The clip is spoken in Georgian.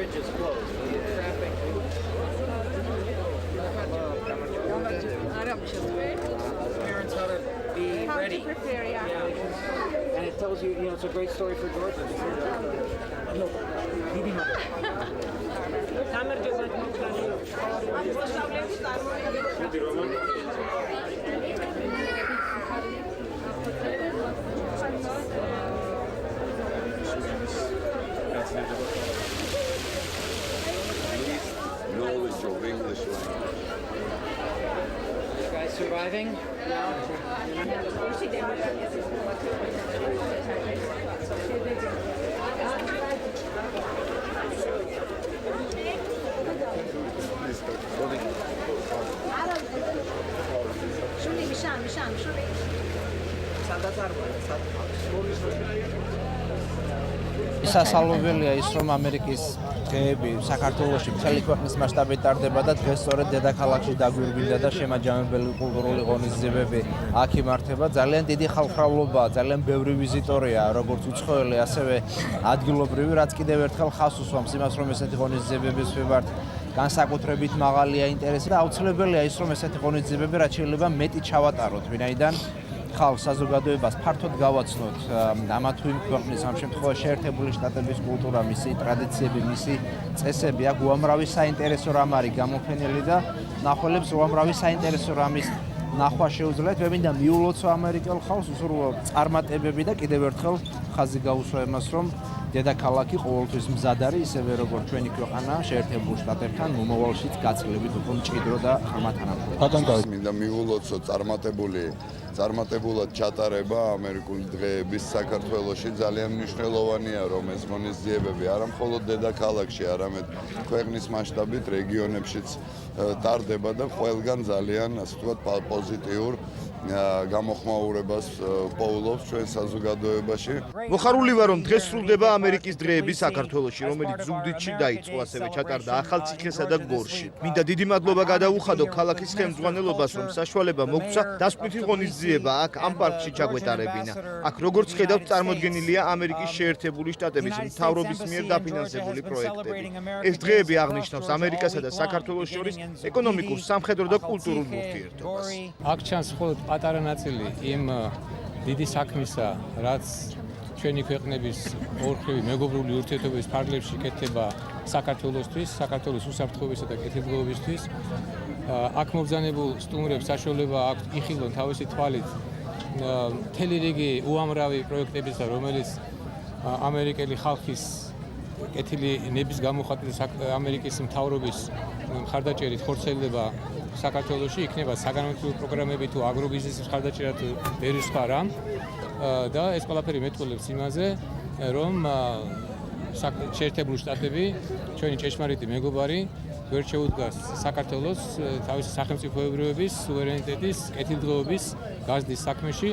bridge is closed. Parents how to be ready. To prepare, Yeah. And it tells you, it's a great story for Georgia. Knowledge of English language. This guy's surviving. სასალობელია ის, რომ ამერიკის დღეები საქართველოში მთელი ქვეყნის მასშტაბით ტარდება და დღეს სწორედ დედაქალაქში დაგვირგვინდა და შემაჯამებელი კულტურული ღონისძიებები აქ იმართება. ძალიან დიდი ხალხმრავლობაა, ძალიან ბევრი ვიზიტორია, როგორც უცხოელი, ასევე ადგილობრივი, რაც კიდევ ერთხელ ხაზს უსვამს იმას, რომ ესეთი ღონისძიებების მიმართ განსაკუთრებით მაღალია ინტერესი და აუცილებელია ის, რომ ესეთი ღონისძიებები რაც შეიძლება მეტი ჩავატაროთ, ვინაიდან ხალხ საზოგადოებას ფართოდ გავაცნოთ ამა თუ იმ ქვეყნის, ამ შემთხვევაში შეერთებული შტატების კულტურა, მისი ტრადიციები, მისი წესები, აქ უამრავი საინტერესო რამ არის გამოფენილი და მნახველებს უამრავი საინტერესო რამის ნახვა შეუძლიათ. მე მინდა მიულოცო ამერიკელ ხალხს უსურვო წარმატებები და კიდევ ერთხელ ხაზი გაუსვა იმას, რომ დედაქალაქი ყოველთვის მზად არის, ისევე როგორც ჩვენი ქვეყანა შეერთებულ შტატებთან მომავალშიც გაცილებით უფრო მჭიდრო და ღრმა თანამშრომლობით. მინდა მიულოცო წარმატებულად ჩატარება ამერიკული დღეების საქართველოში. ძალიან მნიშვნელოვანია, რომ ეს ღონისძიებები არა მხოლოდ დედაქალაქში, არამედ ქვეყნის მასშტაბით რეგიონებშიც ტარდება და ყველგან ძალიან, ასე ვთქვათ, პოზიტიურ გამოხმაურებას პოულობს ჩვენ საზოგადოებაში. მოხარული ვარ, რომ დღეს სრულდება ამერიკის დღეები საქართველოში, რომელიც ზუგდიდში დაიწყო, ასევე ჩატარდა ახალციხესა და გორში. მინდა დიდი მადლობა გადაუხადო ქალაქის ხელმძღვანელობას, რომ საშუალება მოგცა დასკვნითი ღონისძიება აქ ამ პარკში ჩაგვეტარებინა. აქ როგორც ხედავთ, წარმოდგენილია ამერიკის შეერთებული შტატების მთავრობის მიერ დაფინანსებული პროექტები. ეს დღეები აღნიშნავს ამერიკასა და საქართველოს შორის ეკონომიკურ, სამხედრო და კულტურულ ურთიერთობას. აქ ჩანს მხოლოდ პატარა ნაწილი იმ დიდი საქმისა, რაც ჩვენი ქვეყნების ორხრივი მეგობრული ურთიერთობების ფარგლებში კეთდება საქართველოსთვის, საქართველოს უსაფრთხოებისა და კეთილდღეობისთვის. აქ მობრძანებულ სტუმრებს საშუალება აქვთ იხილონ თავისი თვალით მთელი რიგი უამრავი პროექტებისა, რომელიც ამერიკელი ხალხის კეთილი ნების გამოხატვის ამერიკის მთავრობის მხარდაჭერით ხორციელდება საქართველოში, იქნება საგანმანათლებლო პროგრამები თუ აგრობიზნესის მხარდაჭერა თუ ბევრი სხვა რამ და ეს ყველაფერი მეტყველებს იმაზე, რომ შეერთებული შტატები, ჩვენი ჭეშმარიტი მეგობარი, ვერ შეუდგას საქართველოს თავისი სახელმწიფოებრიობის, სუვერენიტეტის, კეთილდღეობის გაზრდის საქმეში.